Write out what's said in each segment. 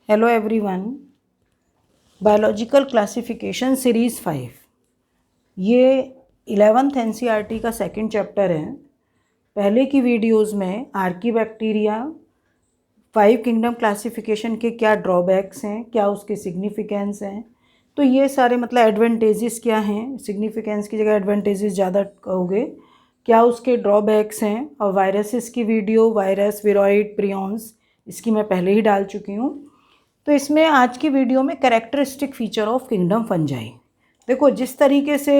Hello everyone. Biological classification series 5 ये 11th NCERT का second chapter है। पहले की वीडियोस में आर्कीबैक्टीरिया 5 किंगडम क्लासिफिकेशन के क्या ड्रॉबैक्स हैं, क्या उसके सिग्निफिकेंस हैं, तो ये सारे मतलब एडवांटेजेस क्या हैं, सिग्निफिकेंस की जगह एडवांटेजेस ज़्यादा कहोगे, क्या उसके ड्रॉबैक्स हैं। और वायरसेस की वीडियो, वायरस, विरॉइड, प्रियॉन्स, इसकी मैं पहले ही डाल चुकी हूँ। तो इसमें आज की वीडियो में characteristic feature of kingdom fungi. देखो, जिस तरीके से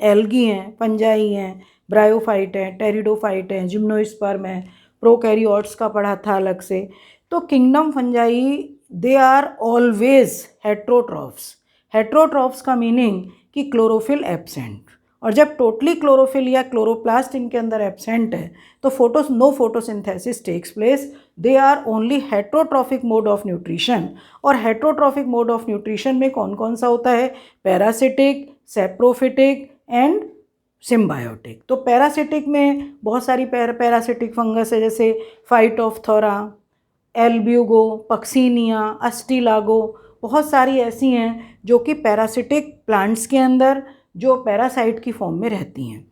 एल्गी हैं, फंजाई हैं, ब्रायोफाइट हैं, टेरिडोफाइट हैं, जिम्नोस्पर्म हैं, प्रोकैरियोट्स का पढ़ा था अलग से। तो kingdom fungi they are always heterotrophs. Heterotrophs का मीनिंग कि क्लोरोफिल एब्सेंट, और जब टोटली क्लोरोफिल या क्लोरोप्लास्ट इनके अंदर एब्सेंट है तो no photosynthesis takes place. They are only heterotrophic mode of nutrition. और हेट्रोट्रॉफिक मोड ऑफ न्यूट्रिशन में कौन कौन सा होता है? Parasitic, saprophytic and symbiotic. तो पैरासिटिक में बहुत सारी पैरासिटिक फंगस है, जैसे फाइटोफ्थोरा, एल्ब्यूगो, पक्सीनिया, अस्टिलागो, बहुत सारी ऐसी हैं जो कि पैरासिटिक प्लांट्स के अंदर जो पैरासाइट की फॉर्म में रहती हैं।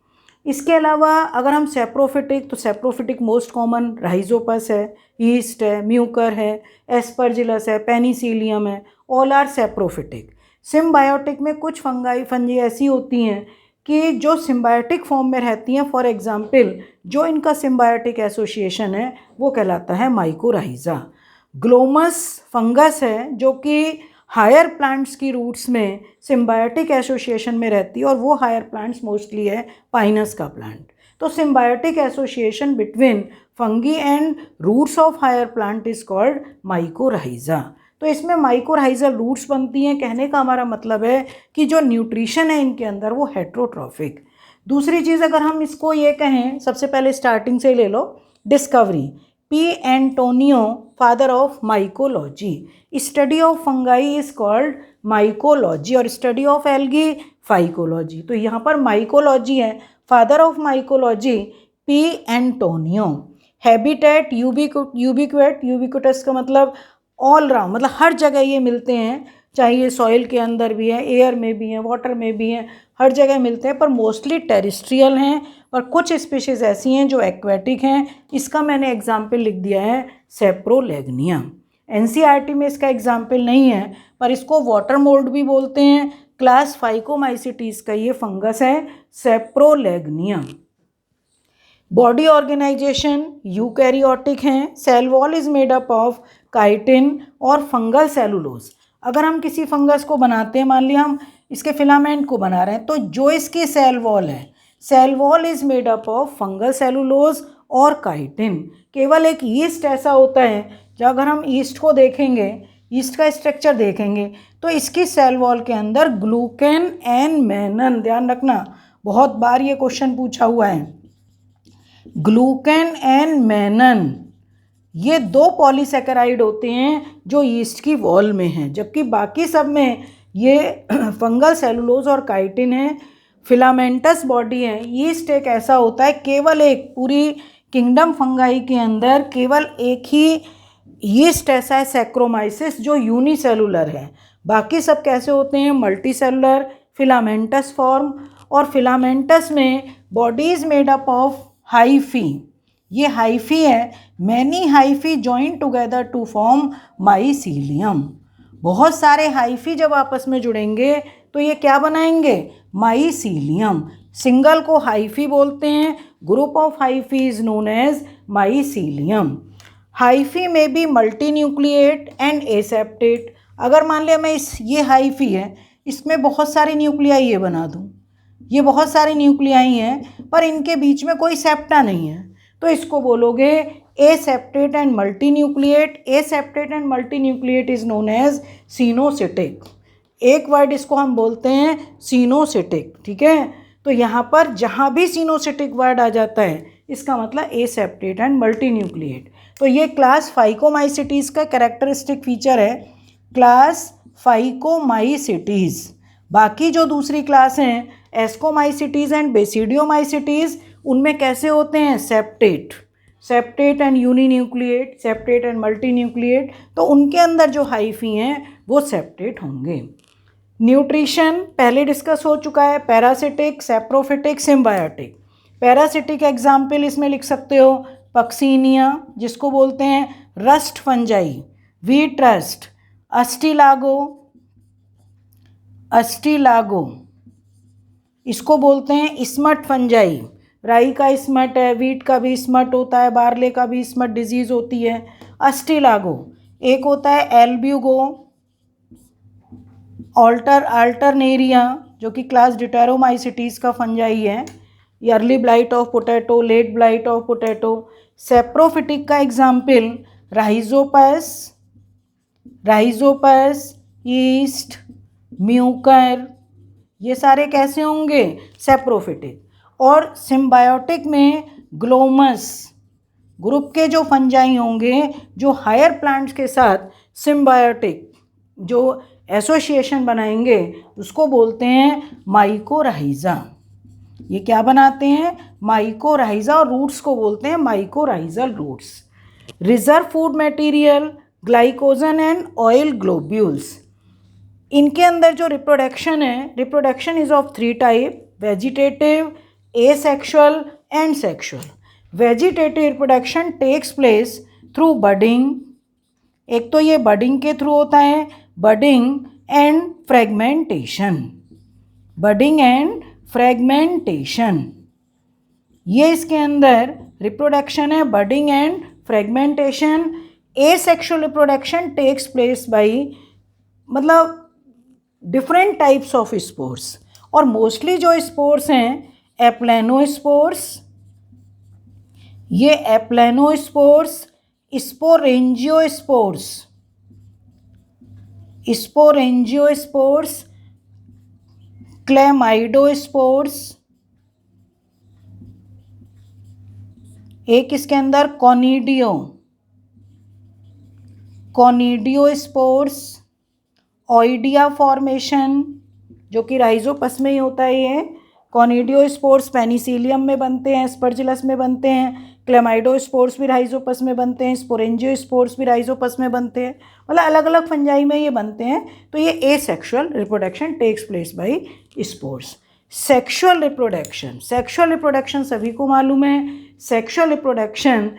इसके अलावा अगर हम सेप्रोफिटिक, तो सेप्रोफिटिक मोस्ट कॉमन राइजोपस है, ईस्ट है, म्यूकर है, एस्परजिलस है, पेनिसिलियम है, ऑल आर सेप्रोफिटिक। सिम्बायोटिक में कुछ फंजी ऐसी होती हैं कि जो सिम्बायोटिक फॉर्म में रहती हैं। फॉर एग्जाम्पल, जो इनका सिम्बायोटिक एसोसिएशन है वो कहलाता है माइकोराइजा। ग्लोमस फंगस है जो कि हायर प्लांट्स की रूट्स में सिम्बायोटिक एसोसिएशन में रहती है, और वो हायर प्लांट्स मोस्टली है पाइनस का प्लांट। तो symbiotic association between fungi and roots of higher plant is called mycorrhiza. तो इसमें माइकोराइजल रूट्स बनती हैं। कहने का हमारा मतलब है कि जो न्यूट्रिशन है इनके अंदर वो हेट्रोट्रॉफिक। दूसरी चीज़, अगर हम इसको ये कहें, सबसे पहले स्टार्टिंग से ले लो, discovery, P Antonio, father of mycology. Study of fungi is called mycology, और स्टडी ऑफ एल्गी फाइकोलॉजी। तो यहाँ पर माइकोलॉजी है, father of mycology P Antonio. Habitat, ubiquity, ubiquitous का मतलब ऑल राउंड, मतलब हर जगह ये मिलते हैं, चाहे ये सॉइल के अंदर भी है, एयर में भी हैं, वाटर में भी हैं, हर जगह मिलते हैं, पर मोस्टली टेरिस्ट्रियल हैं। और कुछ स्पीशीज़ ऐसी हैं जो एक्वेटिक हैं। इसका मैंने एग्जाम्पल लिख दिया है सेप्रोलेग्निया। एनसीईआरटी में इसका एग्जाम्पल नहीं है, पर इसको वाटर मोल्ड भी बोलते हैं। क्लास फाइकोमाइसिटीज का ये फंगस है सेप्रोलेग्निया। बॉडी ऑर्गेनाइजेशन यूकैरियोटिक हैं। Cell wall is made up of chitin और फंगल सेलुलोज। अगर हम किसी फंगस को बनाते हैं, मान लिया हम इसके फिलामेंट को बना रहे हैं, तो जो इसकी सेल वॉल है, cell wall is made up of fungal cellulose और काइटिन। केवल एक ईस्ट ऐसा होता है, जब अगर हम ईस्ट को देखेंगे, ईस्ट का स्ट्रक्चर देखेंगे, तो इसकी सेल वॉल के अंदर ग्लूकेन एंड मेनन, ध्यान रखना बहुत बार ये क्वेश्चन पूछा हुआ है, ग्लूकेन एंड मेनन, ये दो पॉलीसेकेराइड होते हैं जो ईस्ट की वॉल में हैं, जबकि बाकी सब में ये फंगल सेलुलोज और काइटिन है। फिलामेंटस बॉडी है। ईस्ट एक ऐसा होता है, केवल एक, पूरी किंगडम फंगाई के अंदर केवल एक ही ईस्ट ऐसा है, सैक्रोमाइसिस, जो यूनिसेलुलर है। बाकी सब कैसे होते हैं? Multicellular, filamentous form. और फिलामेंटस में body is made up of hyphae. ये हाइफी है, many hyphae join together to form mycelium. बहुत सारे हाइफी जब आपस में जुड़ेंगे तो ये क्या बनाएंगे? माइसीलियम। सिंगल को हाइफी बोलते हैं। Group of hyphae is known as mycelium. Hyphae में be multinucleate and aseptate. अगर मान लिया मैं ये हाइफी है, इसमें बहुत सारे न्यूक्लियाई ये बना दूँ, ये बहुत सारे न्यूक्लियाई हैं, पर इनके बीच में कोई सेप्टा नहीं है, तो इसको बोलोगे aseptate and multinucleate. Aseptate and multinucleate is known as coenocytic. एक वर्ड इसको हम बोलते हैं सिनोसिटिक, ठीक है। तो यहाँ पर जहाँ भी सिनोसिटिक वर्ड आ जाता है, इसका मतलब एसेप्टेट एंड मल्टी न्यूक्लिएट। तो ये क्लास फाइकोमाइसिटीज़ का कैरेक्टरिस्टिक फीचर है, क्लास फाइकोमाइसिटीज़। बाकी जो दूसरी क्लास हैं, एस्कोमाइसिटीज़ एंड बेसिडियोमाइसिटीज़, उनमें कैसे होते हैं? Septate. Septate and uninucleate, septate and multinucleate, तो उनके अंदर जो हाइफी हैं वो सेप्टेट होंगे। न्यूट्रिशन पहले डिस्कस हो चुका है, parasitic, saprophytic, symbiotic. Parasitic example इसमें लिख सकते हो पक्सीनिया, जिसको बोलते हैं rust fungi, wheat rust, Ustilago, इसको बोलते हैं स्मट फंजाई। राई का स्मट है, वीट का भी स्मट होता है, बार्ले का भी स्मट डिजीज़ होती है, अस्टिलागो। एक होता है एल्ब्यूगो, अल्टरनेरिया, जो कि क्लास डिटेरोमाइसिटीज़ का फंजाई है, early blight of potato, late blight of potato. Saprophytic का एग्जाम्पल राइजोपस, ईस्ट, म्यूकर, ये सारे कैसे होंगे? सेप्रोफिटिक। और सिम्बायोटिक में ग्लोमस ग्रुप के जो फंजाई होंगे जो हायर प्लांट्स के साथ सिम्बायोटिक जो एसोसिएशन बनाएंगे उसको बोलते हैं माइकोराइजा। ये क्या बनाते हैं? माइकोराइजा। और रूट्स को बोलते हैं mycorrhizal roots. Reserve food material glycogen and oil globules. इनके अंदर जो रिप्रोडक्शन है, reproduction is of 3 type, vegetative, asexual and sexual. Vegetative reproduction takes place through budding, एक तो ये बडिंग के थ्रू होता है, budding and fragmentation, budding and fragmentation, ये इसके अंदर रिप्रोडक्शन है, budding and fragmentation. Asexual reproduction takes place by मतलब डिफरेंट टाइप्स ऑफ स्पोर्स, और मोस्टली जो स्पोर्स हैं एप्लेनोस्पोर्स, ये एप्लेनोस्पोर्स, स्पोरेंजियोस्पोर्स, क्लेमाइडोस्पोर्स, एक इसके अंदर कॉनिडियोस्पोर्स, ऑइडिया फॉर्मेशन जो कि राइजोपस में ही होता है। ये कॉनिडियोस्पोर्स पेनिसिलियम में बनते हैं, एस्परजिलस में बनते हैं, क्लेमाइडोस्पोर्स भी राइजोपस में बनते हैं, स्पोरेंजियोस्पोर्स भी राइजोपस में बनते हैं, मतलब अलग अलग फंजाई में ये बनते हैं। तो ये asexual reproduction takes place by spores. Sexual reproduction सभी को मालूम है। Sexual reproduction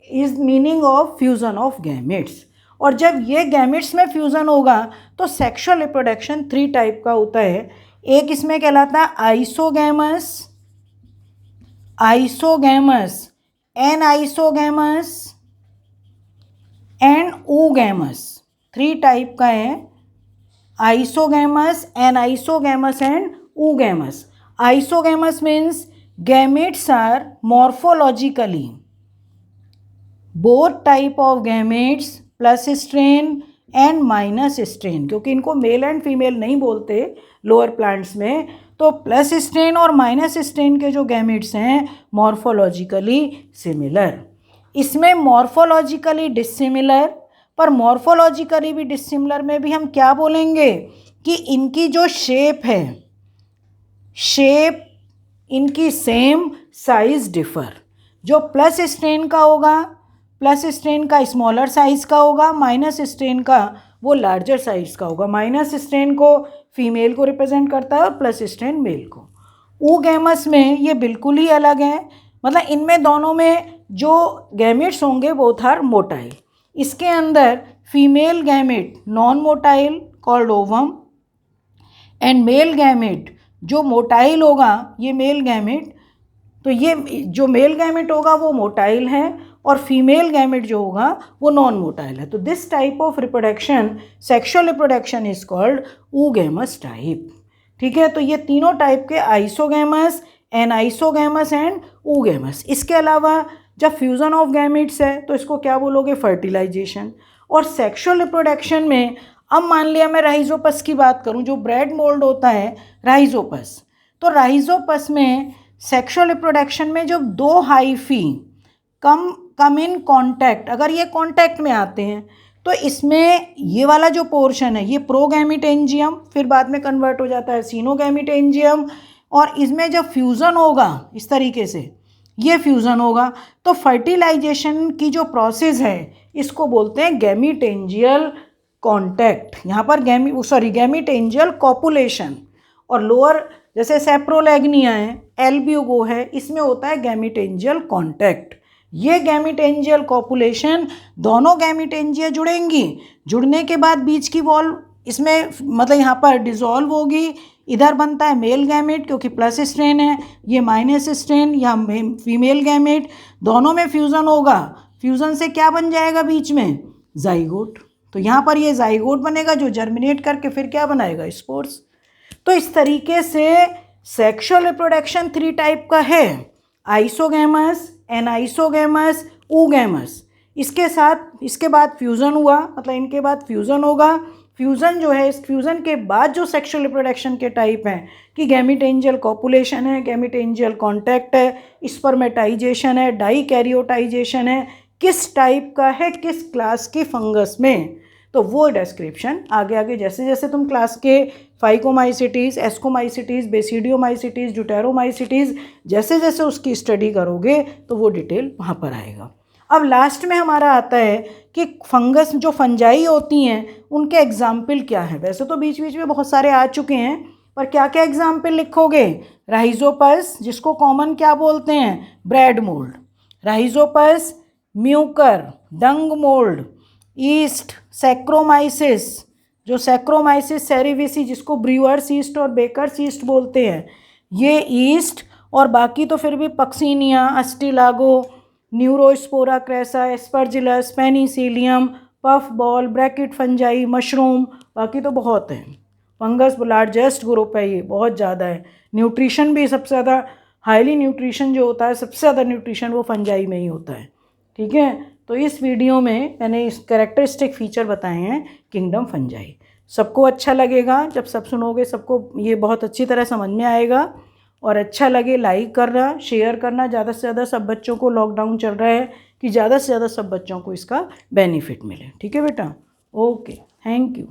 is meaning of fusion of gametes, और जब ये गैमेट्स में फ्यूज़न होगा तो सेक्सुअल रिप्रोडक्शन 3 टाइप का होता है। एक इसमें कहलाता है isogamous, anisogamous and oogamous। 3 type का है, isogamous, anisogamous and oogamous। Isogamous means gametes are morphologically both type of gametes plus strain and minus strain, क्योंकि इनको मेल एंड फीमेल नहीं बोलते लोअर प्लांट्स में, तो प्लस स्ट्रेन और माइनस स्ट्रेन के जो गैमेट्स हैं मॉर्फोलॉजिकली सिमिलर। इसमें मॉर्फोलॉजिकली डिसिमिलर, पर मॉर्फोलॉजिकली भी डिसिमिलर में भी हम क्या बोलेंगे कि इनकी जो शेप है, शेप इनकी सेम, साइज डिफर। जो प्लस स्ट्रेन का होगा, प्लस स्ट्रेन का स्मॉलर साइज़ का होगा, माइनस स्ट्रेन का वो लार्जर साइज़ का होगा। माइनस स्ट्रेन को फीमेल को रिप्रेजेंट करता है और प्लस स्ट्रेन मेल को। oogamous में ये बिल्कुल ही अलग है, मतलब इनमें दोनों में जो गैमेट्स होंगे बोथ आर मोटाइल। इसके अंदर female gamete non motile called ovum, and male gamete जो मोटाइल होगा, ये मेल गैमेट, तो ये जो मेल गैमेट होगा वो मोटाइल है और फीमेल गैमेट जो होगा वो नॉन मोटाइल है। तो this type of reproduction, sexual reproduction is called oogamous type. ठीक है, तो ये तीनों टाइप के आइसोगैमस, एनआइसोगैमस एंड oogamous। इसके अलावा जब फ्यूज़न ऑफ गैमेट्स है तो इसको क्या बोलोगे? फर्टिलाइजेशन। और सेक्सुअल रिप्रोडक्शन में अब मान लिया मैं राइजोपस की बात करूं, जो ब्रेड मोल्ड होता है राइजोपस, तो राइजोपस में सेक्सुअल रिप्रोडक्शन में जब 2 हाइफी कम इन कांटेक्ट, अगर ये कांटेक्ट में आते हैं तो इसमें ये वाला जो पोर्शन है ये प्रोगैमिट एंजियम, फिर बाद में कन्वर्ट हो जाता है सीनोगैमिट एंजियम, और इसमें जब फ्यूज़न होगा इस तरीके से, ये फ्यूज़न होगा। तो फर्टिलाइजेशन की जो प्रोसेस है इसको बोलते हैं गैमीटेंजियल कॉन्टैक्ट, यहाँ पर गैमीटेंजियल कॉपुलेशन। और लोअर जैसे सेप्रोलैग्निया है, एल्ब्यूगो है, इसमें होता है गैमीटेंजियल कॉन्टैक्ट। ये गैमीटेंजियल कॉपुलेशन, दोनों गैमीटेंजिया जुड़ेंगी, जुड़ने के बाद बीच की वॉल इसमें मतलब यहाँ पर डिसॉल्व होगी, इधर बनता है मेल गैमेट क्योंकि प्लस स्ट्रेन है, ये माइनस स्ट्रेन या फीमेल गैमेट, दोनों में फ्यूज़न होगा। फ्यूज़न से क्या बन जाएगा बीच में? जाइगोट। तो यहाँ पर ये जाइगोट बनेगा जो जर्मिनेट करके फिर क्या बनाएगा? स्पोर्स। तो इस तरीके से सेक्सुअल रिप्रोडक्शन 3 टाइप का है, आइसोगैमस, एनाइसोगैमस, ऊगैमस। इसके बाद फ्यूज़न हुआ, मतलब इनके बाद फ्यूज़न होगा। फ्यूज़न जो है, इस फ्यूज़न के बाद जो सेक्सुअल रिप्रोडक्शन के टाइप हैं कि गैमीटेंजियल कॉपुलेशन है, गैमीटेंजियल कॉन्टैक्ट है, स्पर्मेटाइजेशन है, डाइकैरियोटाइजेशन है, किस टाइप का है, किस क्लास की फंगस में, तो वो डिस्क्रिप्शन आगे आगे जैसे जैसे तुम क्लास के फाइकोमाइसिटीज़, एस्कोमाइसिटीज़, बेसिडियोमाइसिटीज़, ड्यूटेरोमाइसिटीज़ जैसे जैसे उसकी स्टडी करोगे तो वो डिटेल वहाँ पर आएगा। अब लास्ट में हमारा आता है कि फंगस जो फंजाई होती हैं उनके एग्जाम्पल क्या है। वैसे तो बीच बीच में बहुत सारे आ चुके हैं, पर क्या क्या एग्जाम्पल लिखोगे? राइजोपस, जिसको कॉमन क्या बोलते हैं? Bread mould. Rhizopus, Mucor, dung mould, yeast, Saccharomyces, जो सैक्रोमाइसिस सेरिविसी जिसको ब्रूअर्स ईस्ट और बेकर्स ईस्ट बोलते हैं, ये ईस्ट। और बाकी तो फिर भी Puccinia, Ustilago, Neurospora crassa, Aspergillus, Penicillium, puff ball, bracket fungi, mushroom, बाकी तो बहुत हैं। फंगस लार्जेस्ट ग्रुप है, ये बहुत ज़्यादा है। न्यूट्रिशन भी सबसे ज़्यादा, हाईली न्यूट्रिशन जो होता है, सबसे ज़्यादा न्यूट्रिशन वो फंजाई में ही होता है। ठीक है, तो इस वीडियो में मैंने इस कैरेक्टरिस्टिक फीचर बताए हैं किंगडम फंजाई। सबको अच्छा लगेगा, जब सब सुनोगे सबको ये बहुत अच्छी तरह समझ में आएगा। और अच्छा लगे लाइक करना, शेयर करना ज़्यादा से ज़्यादा सब बच्चों को। लॉकडाउन चल रहा है कि ज़्यादा से ज़्यादा सब बच्चों को इसका बेनिफिट मिले। ठीक है बेटा, ओके, थैंक यू।